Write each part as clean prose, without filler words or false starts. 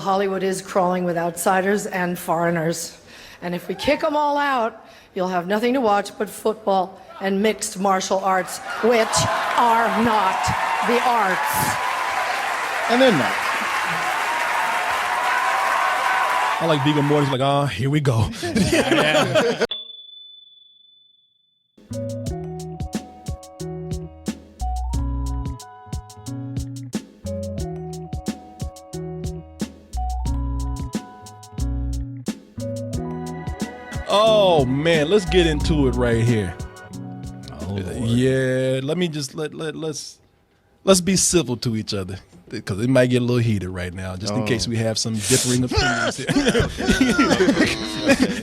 Hollywood is crawling with outsiders and foreigners. And if we kick them all out, you'll have nothing to watch but football and mixed martial arts, which are not the arts. And they're not. I like Viggo Mortensen's like, oh, here we go. Yeah. Oh man, let's get into it right here. Oh, yeah, let me just let's be civil to each other because it might get a little heated right now, just in case we have some differing opinions here.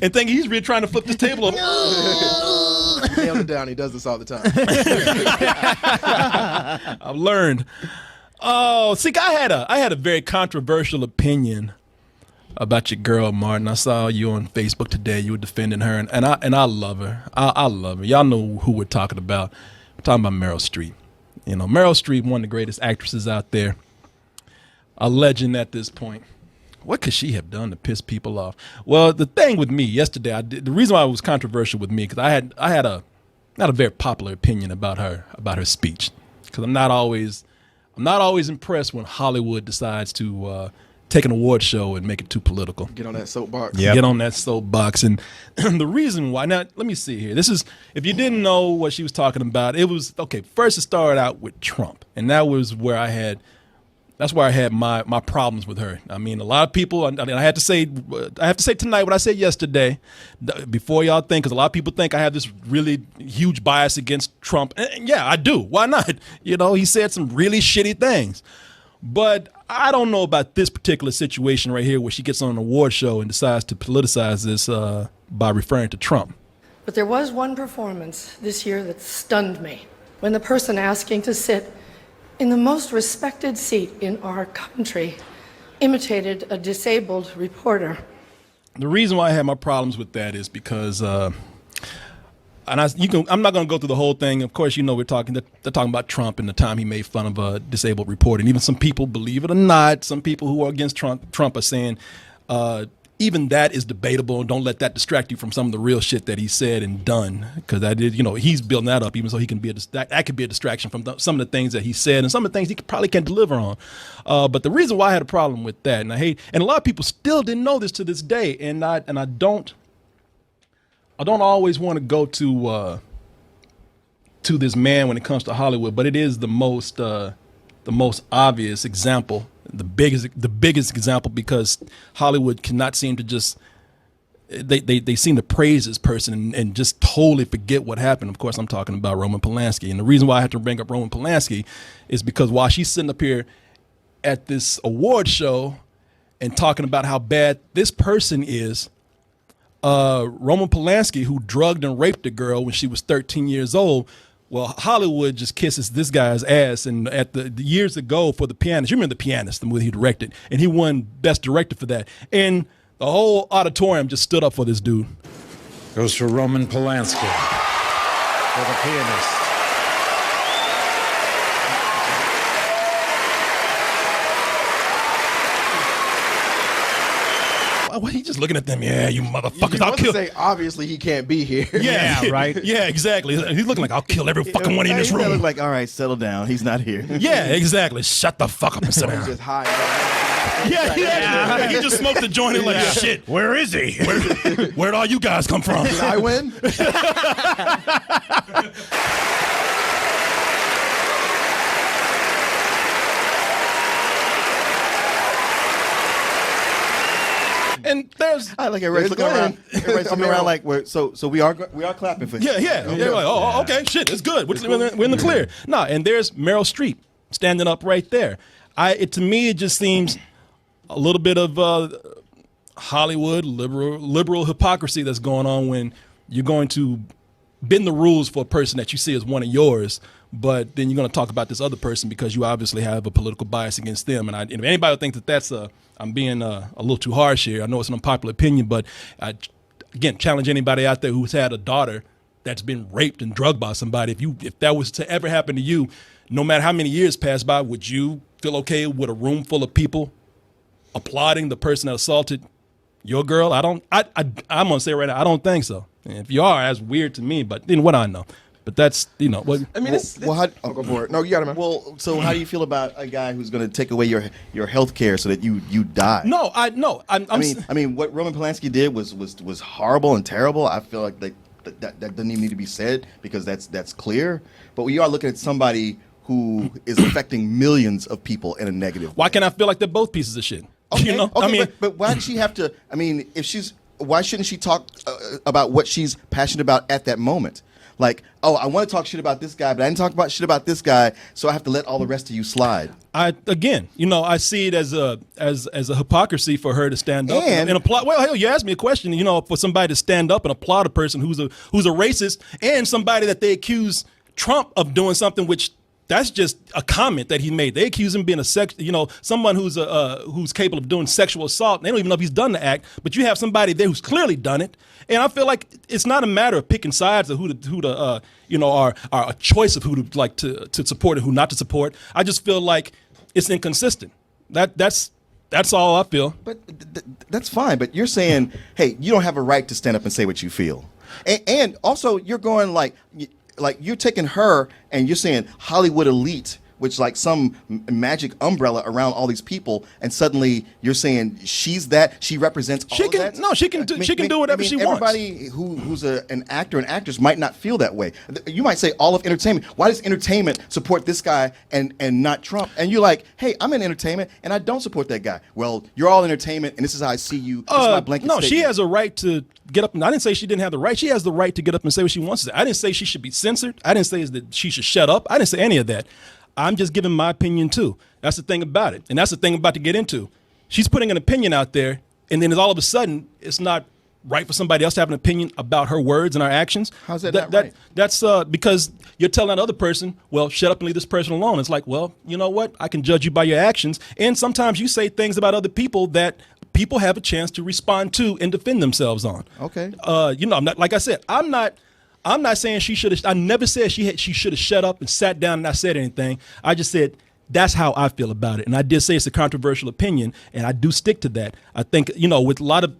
And thinking he's really trying to flip this table up. Nailed it down. He does this all the time. I've learned. Oh, see, I had a very controversial opinion about your girl, Martin. I saw you on Facebook today. You were defending her, and I love her. I love her. Y'all know who we're talking about. We're talking about MERYL STREEP. You know, MERYL STREEP, one of the greatest actresses out there, a legend at this point. What could she have done to piss people off? Well, the thing with me yesterday, the reason why it was controversial with me, because I had a not a very popular opinion about her speech, because I'm not always impressed when Hollywood decides to take an award show and make it too political. Get on that soapbox. Yep. Get on that soapbox. And the reason why, now let me see here. This is, if you didn't know what she was talking about, it was, okay, first it started out with Trump. And that was where I had my problems with her. I mean, a lot of people, I have to say tonight what I said yesterday, before y'all think, because a lot of people think I have this really huge bias against Trump. And yeah, I do. Why not? You know, he said some really shitty things. But I don't know about this particular situation right here where she gets on an award show and decides to politicize this by referring to Trump. But there was one performance this year that stunned me, when the person asking to sit in the most respected seat in our country imitated a disabled reporter. The reason why I had my problems with that is because, I'm not going to go through the whole thing. Of course, you know, they're talking about Trump and the time he made fun of a disabled reporter. And even some people, believe it or not, some people who are against Trump are saying even that is debatable, and don't let that distract you from some of the real shit that he said and done. Because he's building that up, even so he can be that could be a distraction from some of the things that he said and some of the things he probably can't deliver on. But the reason why I had a problem with that, and a lot of people still didn't know this to this day, and I don't always want to go to this man when it comes to Hollywood, but it is the most obvious example, the biggest example, because Hollywood cannot seem to just they seem to praise this person and just totally forget what happened. Of course, I'm talking about Roman Polanski, and the reason why I have to bring up Roman Polanski is because while she's sitting up here at this award show and talking about how bad this person is, Roman Polanski, who drugged and raped a girl when she was 13 years old, well, Hollywood just kisses this guy's ass. And at the years ago for The Pianist, you remember The Pianist, the movie he directed, and he won Best Director for that. And the whole auditorium just stood up for this dude. Goes for Roman Polanski for The Pianist. Well, he's just looking at them. Yeah, you motherfuckers! I'll kill. Say obviously he can't be here. Yeah, right. Yeah, exactly. He's looking like I'll kill every fucking one in this room. Look like, all right, settle down. He's not here. Yeah, exactly. Shut the fuck up and sit down. Just high. Yeah. He just smoked the joint and like shit. Where is he? Where'd all you guys come from? Did I win? And there's I like everybody's looking around. Everybody's coming around like so we are clapping for you. Yeah. They're like, okay, shit, it's good. We're in the clear. No, and there's MERYL STREEP standing up right there. To me, it just seems a little bit of Hollywood liberal hypocrisy that's going on when you're going to bend the rules for a person that you see as one of yours, but then you're going to talk about this other person because you obviously have a political bias against them. And if anybody thinks that that's I'm being a little too harsh here. I know it's an unpopular opinion, but I, again, challenge anybody out there who's had a daughter that's been raped and drugged by somebody. If that was to ever happen to you, no matter how many years pass by, would you feel okay with a room full of people applauding the person that assaulted your girl? I'm gonna say right now, I don't think so. And if you are, that's weird to me. But then what I know. But that's what I mean, go for it. No, you got it, man. Well, so how do you feel about a guy who's going to take away your health care so that you die? No, I mean, what Roman Polanski did was horrible and terrible. I feel like that doesn't even need to be said because that's clear. But we are looking at somebody who is affecting millions of people in a negative Why way. can't I feel like they're both pieces of shit? Okay, Okay, I mean, but why does she have to? I mean, why shouldn't she talk about what she's passionate about at that moment? Like, oh, I want to talk shit about this guy, but I didn't talk about shit about this guy, so I have to let all the rest of you slide. I see it as a hypocrisy for her to stand up and applaud. Well, hell, you asked me a question. For somebody to stand up and applaud a person who's a racist and somebody that they accuse Trump of doing something which. That's just a comment that he made. They accuse him of being someone who's capable of doing sexual assault. They don't even know if he's done the act, but you have somebody there who's clearly done it. And I feel like it's not a matter of picking sides of are a choice of who to like to support and who not to support. I just feel like it's inconsistent. That's all I feel. But that's fine. But you're saying, hey, you don't have a right to stand up and say what you feel, and also you're going like you're taking her and you're saying Hollywood elite, which like some magic umbrella around all these people, and suddenly you're saying she represents all of that? No, she can do whatever she wants. Everybody who's an actor and actress might not feel that way. You might say all of entertainment. Why does entertainment support this guy and not Trump? And you're like, hey, I'm in entertainment and I don't support that guy. Well, you're all entertainment and this is how I see you. This is my blanket no, statement. she has a right to get up. I didn't say she didn't have the right. She has the right to get up and say what she wants to say. I didn't say she should be censored. I didn't say that she should shut up. I didn't say any of that. I'm just giving my opinion too. That's the thing about it. And that's the thing I'm about to get into. She's putting an opinion out there, and then all of a sudden, it's not right for somebody else to have an opinion about her words and her actions. How's that not right? That's because you're telling that other person, well, shut up and leave this person alone. It's like, well, you know what? I can judge you by your actions. And sometimes you say things about other people that people have a chance to respond to and defend themselves on. Okay. I'm not, like I said, I'm not saying she should have. I never said she should have shut up and sat down and not said anything. I just said that's how I feel about it, and I did say it's a controversial opinion, and I do stick to that. I think with a lot of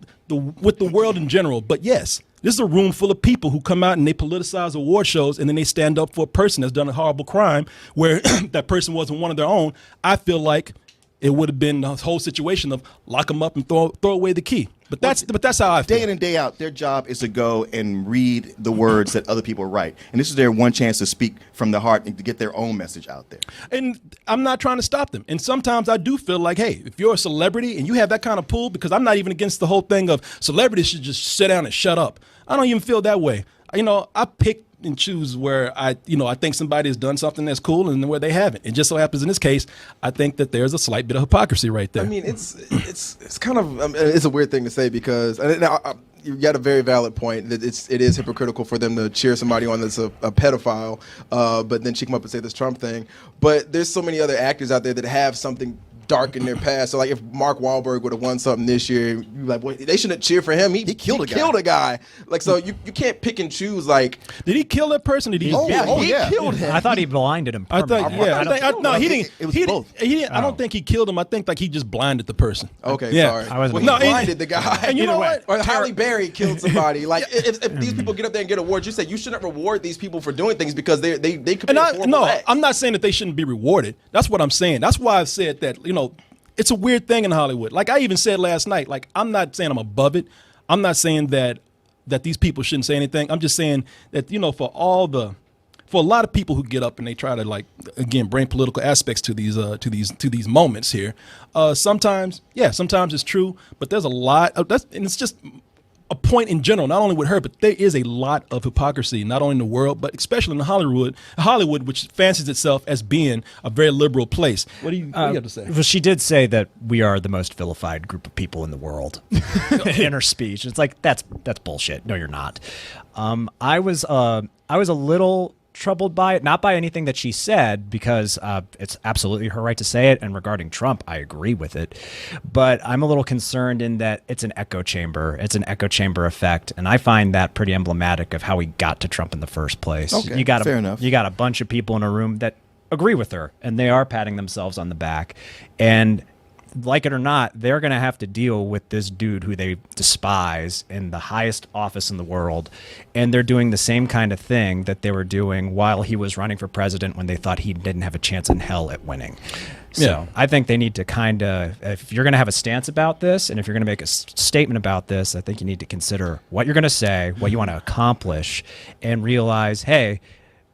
with the world in general. But yes, this is a room full of people who come out and they politicize award shows, and then they stand up for a person that's done a horrible crime where that person wasn't one of their own. I feel like it would have been the whole situation of lock them up and throw away the key. But that's how I feel. Day in and day out, their job is to go and read the words that other people write. And this is their one chance to speak from the heart and to get their own message out there. And I'm not trying to stop them. And sometimes I do feel like, hey, if you're a celebrity and you have that kind of pull, because I'm not even against the whole thing of celebrities should just sit down and shut up. I don't even feel that way. I pick and choose where I think somebody has done something that's cool and where they haven't. It just so happens in this case, I think that there's a slight bit of hypocrisy right there. I mean, it's kind of it's a weird thing to say because you got a very valid point that it is hypocritical for them to cheer somebody on that's a pedophile, but then she come up and say this Trump thing. But there's so many other actors out there that have something dark in their past. So like if Mark Wahlberg would have won something this year, you're like, well, they shouldn't cheer for him. He killed a guy. Like, so you can't pick and choose. Like, did he kill that person? Did he? He killed him. I thought he blinded him permanently. He didn't. It was both. He didn't. I don't think he killed him. I think like he just blinded the person. Okay, yeah. sorry. He blinded the guy. And you know what? Or Halle Berry killed somebody. Like, if these people get up there and get awards, you say you shouldn't reward these people for doing things because they commit horrible acts. I'm not saying that they shouldn't be rewarded. That's what I'm saying. That's why I said that. It's a weird thing in Hollywood. Like I even said last night, like I'm not saying I'm above it. I'm not saying that these people shouldn't say anything. I'm just saying that, for a lot of people who get up and they try to like, again, bring political aspects to these moments here. Sometimes it's true, but there's a lot of and it's just a point in general, not only with her, but there is a lot of hypocrisy, not only in the world, but especially in Hollywood, which fancies itself as being a very liberal place. What do you have to say? Well, she did say that we are the most vilified group of people in the world in her speech. It's like, that's bullshit. No, you're not. I was a little troubled by it, not by anything that she said, because it's absolutely her right to say it. And regarding Trump, I agree with it. But I'm a little concerned in that it's an echo chamber. It's an echo chamber effect. And I find that pretty emblematic of how we got to Trump in the first place. Okay, fair enough. You got a bunch of people in a room that agree with her, and they are patting themselves on the back. And like it or not, they're going to have to deal with this dude who they despise in the highest office in the world. And they're doing the same kind of thing that they were doing while he was running for president when they thought he didn't have a chance in hell at winning. So Yeah. I think they need to kind of, if you're going to have a stance about this and if you're going to make a statement about this, I think you need to consider what you're going to say, what you want to accomplish, and realize, hey,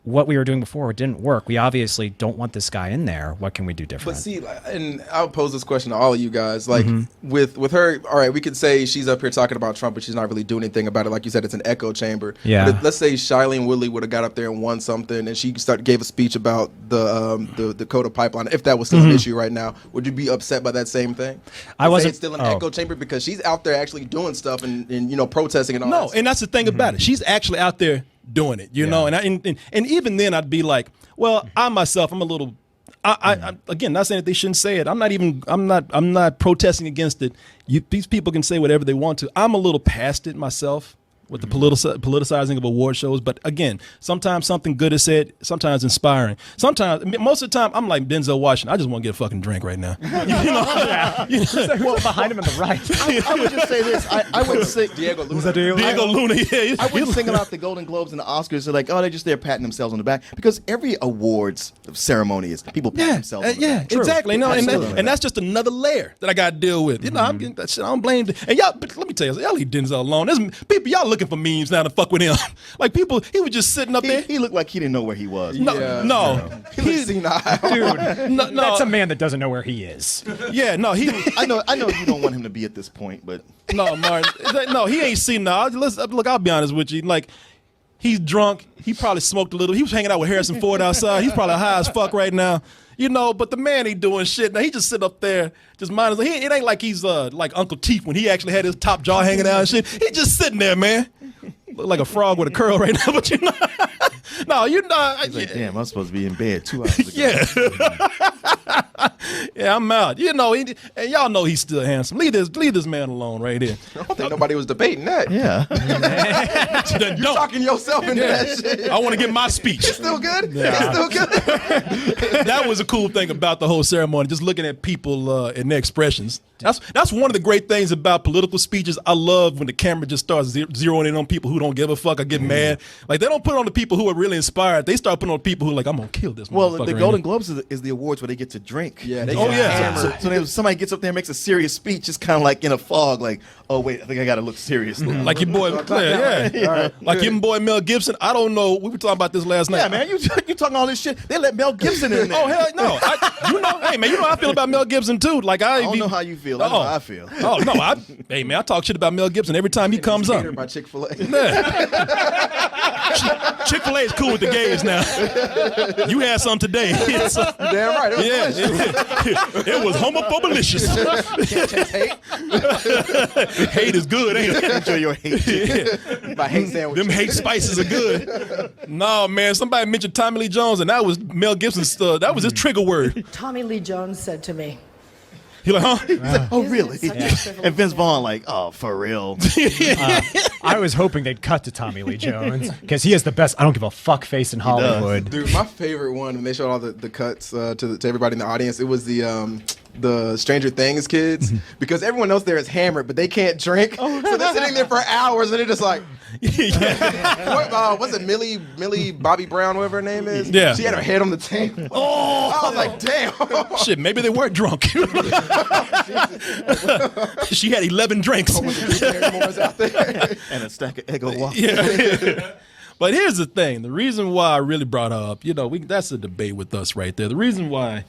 what we were doing before didn't work. We obviously don't want this guy in there. What can we do different? But see, and I'll pose this question to all of you guys. Like with her, all right, we could say she's up here talking about Trump, but she's not really doing anything about it. Like you said, it's an echo chamber. Yeah. But let's say Shailene Woodley would have got up there and won something, and she gave a speech about the Dakota pipeline. If that was still an issue right now, would you be upset by that same thing? I wasn't- It's still an echo chamber because she's out there actually doing stuff and protesting and all. No, that and that's the thing about it. She's actually out there doing it, you know. And even then, I'd be like, well, I'm a little. I again, not saying that they shouldn't say it. I'm not protesting against it. These people can say whatever they want to. I'm a little past it myself with the politicizing of award shows. But again, sometimes something good is said, sometimes inspiring. Sometimes, most of the time, I'm like Denzel Washington. I just want to get a fucking drink right now. Well, behind him on the right. I would just say this. I would say Diego Luna. Diego Luna, yeah. I wouldn't single out the Golden Globes and the Oscars. They're like, oh, they're just there patting themselves on the back, because every awards ceremony is people patting themselves on the back. Exactly. No, Absolutely. and that's just another layer that I got to deal with. You know, I'm getting that shit. I don't blame. And y'all, but let me tell you, y'all leave Denzel alone. There's people, y'all looking for memes now to fuck with him. Like people, he was just sitting up there. He looked like he didn't know where he was. No, He looks senile. Dude, no, that's a man that doesn't know where he is. yeah, no, he. I know you don't want him to be at this point, but No, Martin. No, he ain't seen now. Look, I'll be honest with you. Like, he's drunk. He probably smoked a little. He was hanging out with Harrison Ford outside. He's probably high as fuck right now. You know, but the man ain't doing shit. Now he just sit up there, just minding. It ain't like he's like Uncle Teeth when he actually had his top jaw hanging out and shit. He just sitting there, man. Look like a frog with a curl right now, but you know. No, you're not. he's like, damn, I'm supposed to be in bed 2 hours ago. Yeah. Yeah, I'm out. You know, and y'all know he's still handsome. Leave this man alone right here. I don't think nobody was debating that. Yeah. Then You're don't. talking yourself into that shit. I want to get my speech. Still good? It's still good? That was a cool thing about the whole ceremony, just looking at people and their expressions. That's one of the great things about political speeches. I love when the camera just starts zeroing in on people who don't give a fuck or get mad. Like, they don't put it on the people who are really inspired. They start putting on people who are like, I'm going to kill this Well, motherfucker the right Golden now. Globes is the awards where they get to drink. Yeah, they Oh, get yeah. hammered. So somebody gets up there and makes a serious speech, it's kind of like in a fog, like, oh, wait, I think I got to look serious now. Like your boy, like your boy Mel Gibson. I don't know. We were talking about this last night. Yeah, man, you talking all this shit. They let Mel Gibson in there. Oh hell no! Hey man, you know how I feel about Mel Gibson too. Like I don't know how you feel. I know how I feel. Oh no, hey man, I talk shit about Mel Gibson every time he comes up. Catered by Chick-fil-A. Chick-fil-A is cool with the gays now. You had some today. Damn right. It was Yeah, it was homophobalicious. Hate is good, ain't it? Enjoy your hate. My hate sandwich. Them hate spices are good. No, man, somebody mentioned Tommy Lee Jones, and that was Mel Gibson's. That was his trigger word. Tommy Lee Jones said to me, He like, huh? Oh, really? Isn't it such a frivolous And Vince thing? Vaughn, like, oh, for real. I was hoping they'd cut to Tommy Lee Jones because he is the best. I don't give a fuck face in Hollywood. Dude, my favorite one when they showed all the cuts to everybody in the audience, it was the Stranger Things kids, because everyone else there is hammered, but they can't drink. So they're sitting there for hours, and they're just like, what's it, Millie Bobby Brown, whatever her name is? Yeah. She had her head on the table. I was like, damn. Shit, maybe they weren't drunk. She had 11 drinks. Out there. And a stack of Eggo waffles. Yeah. But here's the thing. The reason why I really brought her up, that's a debate with us right there. The reason why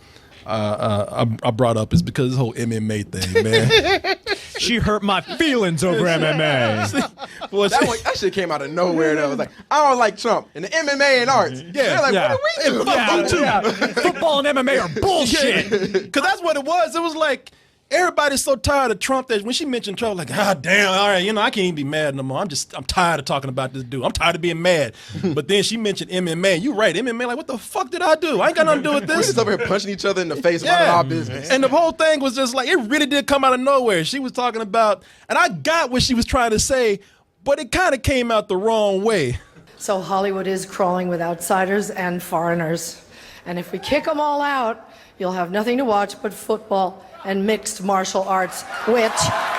I brought up is because this whole MMA thing, man. She hurt my feelings over MMA. Well, That shit came out of nowhere, though. It was like, I don't like Trump and the MMA and arts. Yeah. They're like, Yeah. what do we do? Yeah. too. Football and MMA are bullshit. Because that's what it was. It was like, everybody's so tired of Trump that when she mentioned Trump, like, God damn, all right, I can't even be mad no more. I'm tired of talking about this dude. I'm tired of being mad. But then she mentioned MMA. You right, MMA, like, what the fuck did I do? I ain't got nothing to do with We're this. just over here punching each other in the face about our business. And the whole thing was just like, it really did come out of nowhere. She was talking about, and I got what she was trying to say, but it kind of came out the wrong way. So Hollywood is crawling with outsiders and foreigners. And if we kick them all out, you'll have nothing to watch but football and mixed martial arts, which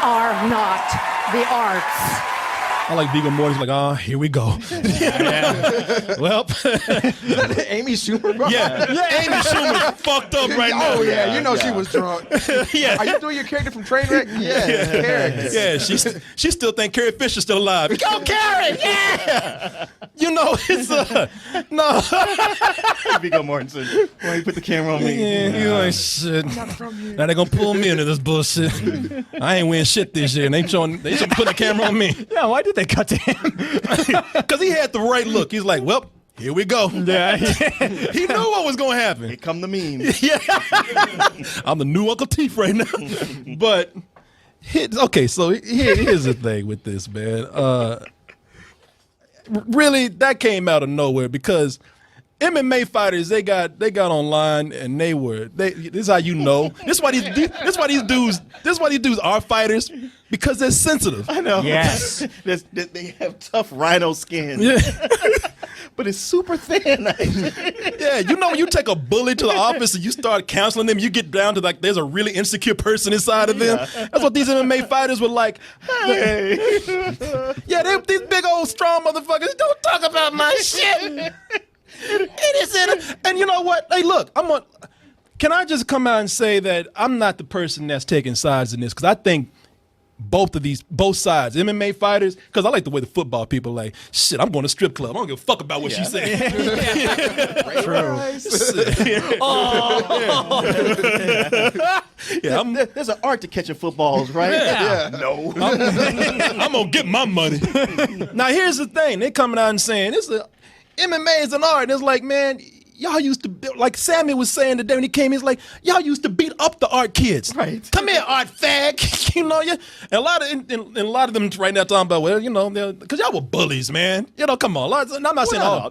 are not the arts. I like Viggo Mortensen, like, oh, here we go. Well, Amy Schumer, bro. yeah, Amy Schumer fucked up right now. Oh yeah, you know she was drunk. Yeah. Are you doing your character from Trainwreck? Yeah. Yeah, she still think Carrie Fisher's still alive. Go Carrie! Yeah! You know, it's no. Viggo Mortensen. Why you put the camera on me? Yeah, you ain't shit. Now they gonna pull me into this bullshit. I ain't win shit this year. And they should put the camera on me. Yeah, why did they cut to him? Because he had the right look. He's like, well, here we go. Yeah. He knew what was gonna happen. Here come the memes. Yeah. I'm the new Uncle Teeth right now. But okay, so here's the thing with this, man. Really, that came out of nowhere because MMA fighters they got online and this is how you know. This is why these dudes are fighters because they're sensitive. I know. Yes. They have tough rhino skin. Yeah. But it's super thin. Yeah, you know when you take a bully to the office and you start counseling them, you get down to like there's a really insecure person inside of them. That's what these MMA fighters were like. Hey. Yeah, these big old strong motherfuckers don't talk about my shit. It is and you know what? Hey, look, can I just come out and say that I'm not the person that's taking sides in this because I think both sides, MMA fighters, because I like the way the football people are like, shit, I'm going to strip club. I don't give a fuck about what she said. True. Yeah, there's an art to catching footballs, right? Yeah. No. I'm going to get my money. Now, here's the thing. They coming out and saying, MMA is an art. And it's like, man, y'all used to, like Sammy was saying today when he came, he's like, y'all used to beat up the art kids. Right. Come here, art fag. You know, and a lot of them right now talking about, well, you know, because y'all were bullies, man. You know, come on. I'm not saying, no.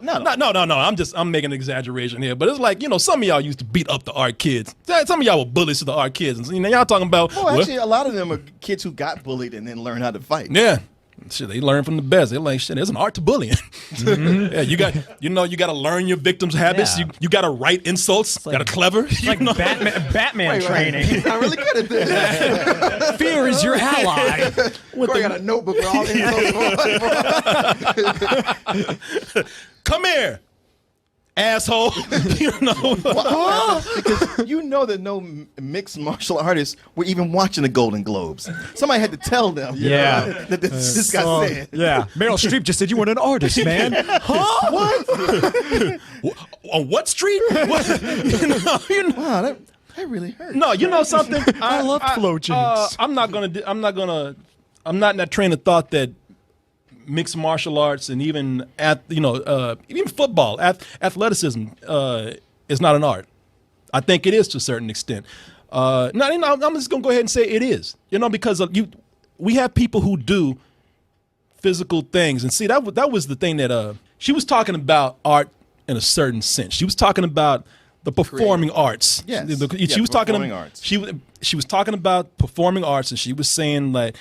I'm making an exaggeration here. But it's like, you know, some of y'all used to beat up the art kids. Some of y'all were bullies to the art kids. And, you know, y'all talking about. Well, actually, a lot of them are kids who got bullied and then learned how to fight. Yeah. Shit, they learn from the best. They're like, shit, there's an art to bullying. Mm-hmm. Yeah, you got to learn your victims' habits. Yeah. You got to write insults. Got to clever. It's like Batman training. He's not really good at this. Fear is your ally. Corey got a notebook with all insults. Come here, asshole. You know, because you know that no mixed martial artists were even watching the Golden Globes. Somebody had to tell them. Yeah. That this guy said. Yeah. Meryl Streep just said you weren't an artist, man. Huh? What? On what street? What? Wow, that really hurt. No, you know something. I love flowcharts. I'm not in that train of thought that mixed martial arts and even even football, athleticism is not an art. I think it is to a certain extent. I'm just gonna go ahead and say it is. You know, because we have people who do physical things, and see that was the thing that she was talking about art in a certain sense. She was talking about the performing arts. Yes. She was talking performing arts. She was talking about performing arts, and she was saying like.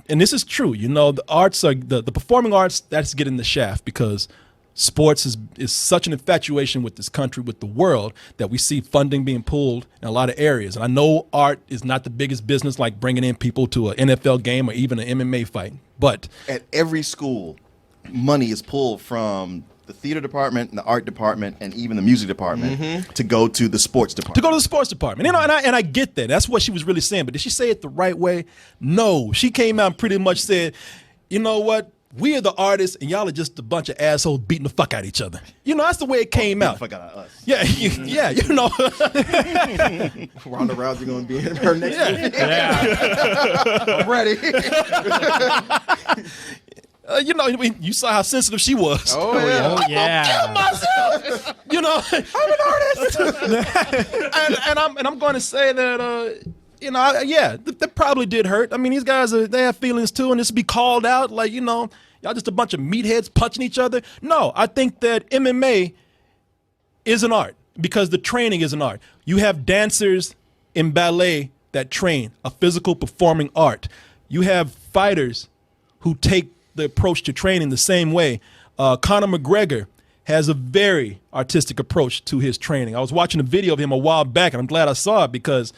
And this is true, you know, the arts are the performing arts, that's getting the shaft because sports is such an infatuation with this country, with the world, that we see funding being pulled in a lot of areas. And I know art is not the biggest business like bringing in people to an NFL game or even an MMA fight. But at every school, money is pulled from the theater department, and the art department, and even the music department to go to the sports department. To go to the sports department. You know, and I get that. That's what she was really saying. But did she say it the right way? No. She came out and pretty much said, you know what? We are the artists, and y'all are just a bunch of assholes beating the fuck out of each other. You know, that's the way it came out. Fuck out of us. Yeah, you know. Ronda Rousey going to be in her next movie. Yeah. I'm ready. You know, you saw how sensitive she was. Oh, yeah. Oh, yeah. I'm gonna kill myself. You know, I'm an artist. and I'm going to say that, you know, that probably did hurt. I mean, these guys they have feelings too, and this be called out like, you know, y'all just a bunch of meatheads punching each other. No, I think that MMA is an art because the training is an art. You have dancers in ballet that train, a physical performing art. You have fighters who take the approach to training the same way. Conor McGregor has a very artistic approach to his training. I was watching a video of him a while back, and I'm glad I saw it because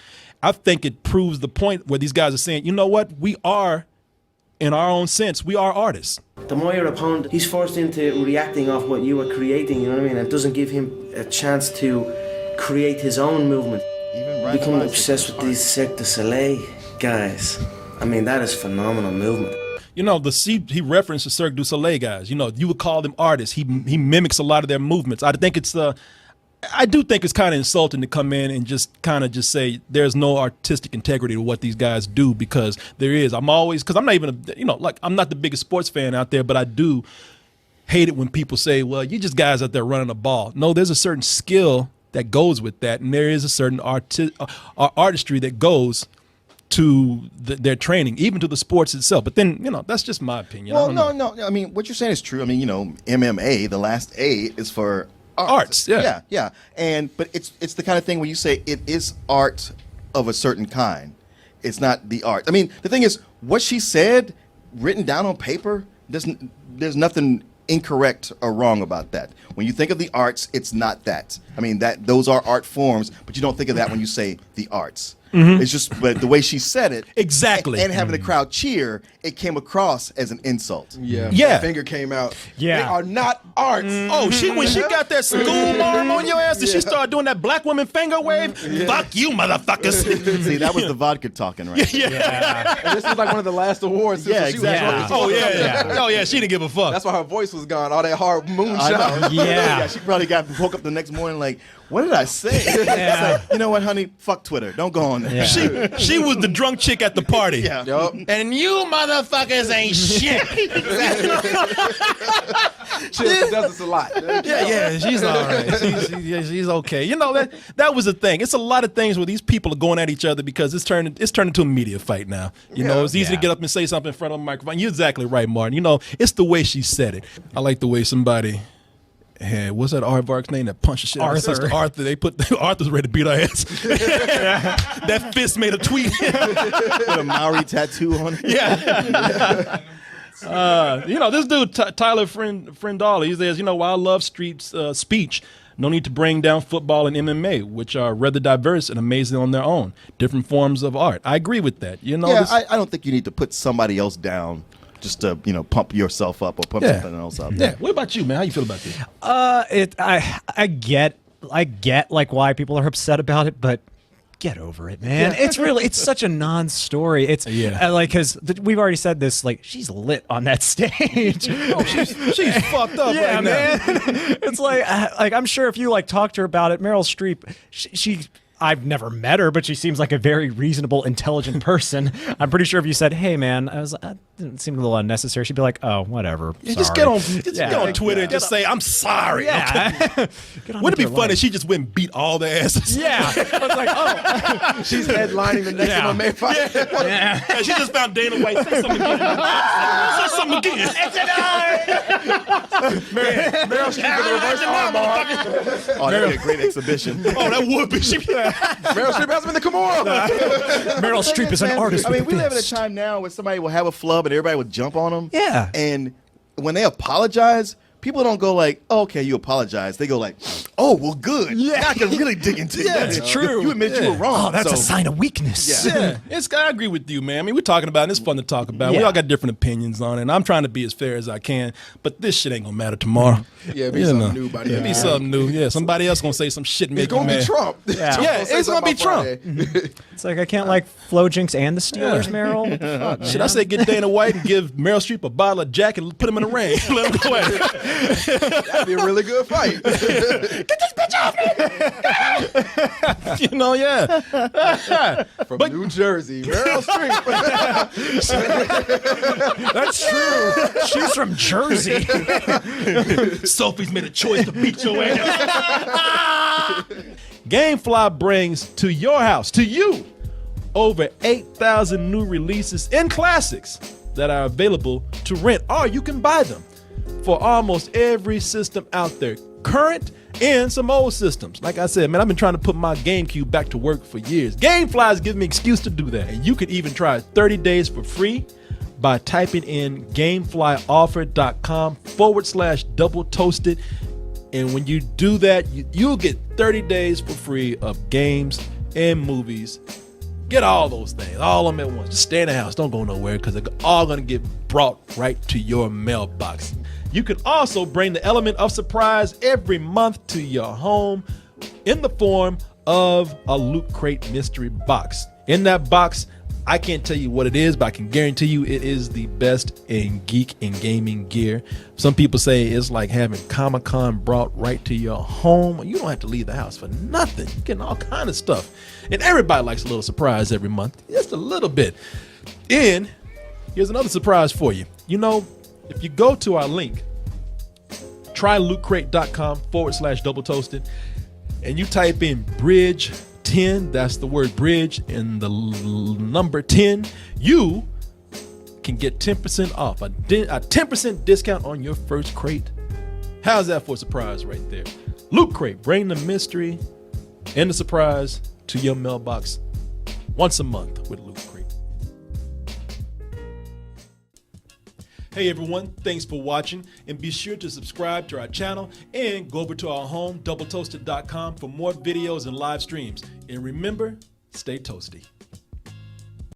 I think it proves the point where these guys are saying, you know what, we are, in our own sense, we are artists. The more your opponent, he's forced into reacting off what you are creating, you know what I mean? It doesn't give him a chance to create his own movement. Become obsessed with these Cirque du Soleil guys. I mean, that is phenomenal movement. You know, he referenced the Cirque du Soleil guys. You know, you would call them artists. He mimics a lot of their movements. I do think it's kind of insulting to come in and just say there's no artistic integrity to what these guys do, because there is. I'm not even, I'm not the biggest sports fan out there, but I do hate it when people say, well, you just guys out there running a ball. No, there's a certain skill that goes with that, and there is a certain artistry that goes to their training, even to the sports itself. But then, that's just my opinion. Well, no. I mean, what you're saying is true. I mean, MMA, the last A is for arts. Yeah. But it's the kind of thing where you say it is art of a certain kind. It's not the art. I mean, the thing is, what she said, written down on paper, there's nothing incorrect or wrong about that. When you think of the arts, it's not that. I mean, those are art forms, but you don't think of that when you say the arts. Mm-hmm. It's just, but the way she said it, exactly, and having the crowd cheer, it came across as an insult. Yeah. The finger came out. Yeah, they are not arts. Oh, when she got that school arm on your ass, and she started doing that black woman finger wave. Fuck you, motherfuckers. See, that was the vodka talking, right? Yeah. And this was like one of the last awards. Yeah, exactly. Oh yeah, she didn't give a fuck. That's why her voice was gone. All that hard moonshine. Yeah, she probably woke up the next morning like, what did I say? Yeah. Like, you know what, honey? Fuck Twitter. Don't go on there. Yeah. She was the drunk chick at the party. Yeah. Yep. And you motherfuckers ain't shit. She does this a lot. Yeah, she's all right. She's okay. That was the thing. It's a lot of things where these people are going at each other because it's turned into a media fight now. It's easy to get up and say something in front of a microphone. You're exactly right, Martin. It's the way she said it. I like the way somebody had, what's that aardvark's name that punched the shit out of Arthur. Arthur. They put Arthur's ready to beat our ass. That fist made a tweet. Put a Maori tattoo on it. Yeah. This dude, Tyler Friendali, he says, while I love Streep's speech, no need to bring down football and MMA, which are rather diverse and amazing on their own. Different forms of art. I agree with that. I don't think you need to put somebody else down just to, pump yourself up or pump something else up. Yeah. What about you, man? How you feel about this? I get like why people are upset about it, but get over it, man. It's such a non-story. It's because we've already said this. Like, she's lit on that stage. Oh, she's fucked up right man. now. It's like I'm sure if you talk to her about it, Meryl Streep, she I've never met her, but she seems like a very reasonable, intelligent person. I'm pretty sure if you said, "Hey, man," that didn't seem a little unnecessary, she'd be like, "Oh, whatever." Yeah, just get on Twitter and just say, "I'm sorry." Yeah. Wouldn't it be funny if she just went and beat all their asses? Yeah. I was like, oh, she's headlining the next MMA fight. Yeah. She just found Dana White. Say something again. Say something again. Meryl Streep with a reverse armbar. Oh, that'd be a great exhibition. Oh, that would be. Meryl Streep has been the Kimura. Meryl Streep is an artist. I mean, we live in a time now where somebody will have a flub and everybody would jump on them. Yeah. And when they apologize, people don't go like, oh, okay, you apologize. They go like, oh, well, good. Yeah. Now I can really dig into that. It's true. You admit you were wrong. Oh, that's a sign of weakness. Yeah, I agree with you, man. I mean, we're talking about it. It's fun to talk about. We all got different opinions on it, and I'm trying to be as fair as I can, but this shit ain't going to matter tomorrow. Yeah, be something new by the Be something new. Yeah, somebody else going to say some shit and make It's going to be Trump. Yeah, it's going to be Trump. It's like I can't like Flo Jinx and the Steelers, Meryl. Fuck, Should I say get Dana White and give Meryl Streep a bottle of Jack and put him in the ring? Let him go at it. That'd be a really good fight. Get this bitch off me! From New Jersey, Meryl Streep. That's true. She's from Jersey. Sophie's made a choice to beat your ass. GameFly brings to your house, to you, over 8,000 new releases and classics that are available to rent, or you can buy them for almost every system out there, current and some old systems. Like I said, man, I've been trying to put my GameCube back to work for years. GameFly is giving me an excuse to do that. And you can even try 30 days for free by typing in gameflyoffer.com/double toasted. And when you do that, you'll get 30 days for free of games and movies Get all those things, all of them at once. Just stay in the house. Don't go nowhere because they're all going to get brought right to your mailbox. You can also bring the element of surprise every month to your home in the form of a Loot Crate mystery box. In that box, I can't tell you what it is, but I can guarantee you it is the best in geek and gaming gear. Some people say it's like having Comic-Con brought right to your home. You don't have to leave the house for nothing. You're getting all kind of stuff. And everybody likes a little surprise every month, just a little bit. And here's another surprise for you. You know, if you go to our link, trylootcrate.com/double toasted, and you type in bridge 10, that's the word bridge and the number 10, you can get 10% off, a 10% discount on your first crate. How's that for a surprise right there? Loot Crate, bring the mystery and the surprise to your mailbox once a month with Loot Crate. Hey everyone, thanks for watching, and be sure to subscribe to our channel and go over to our home, doubletoasted.com, for more videos and live streams. And remember, stay toasty.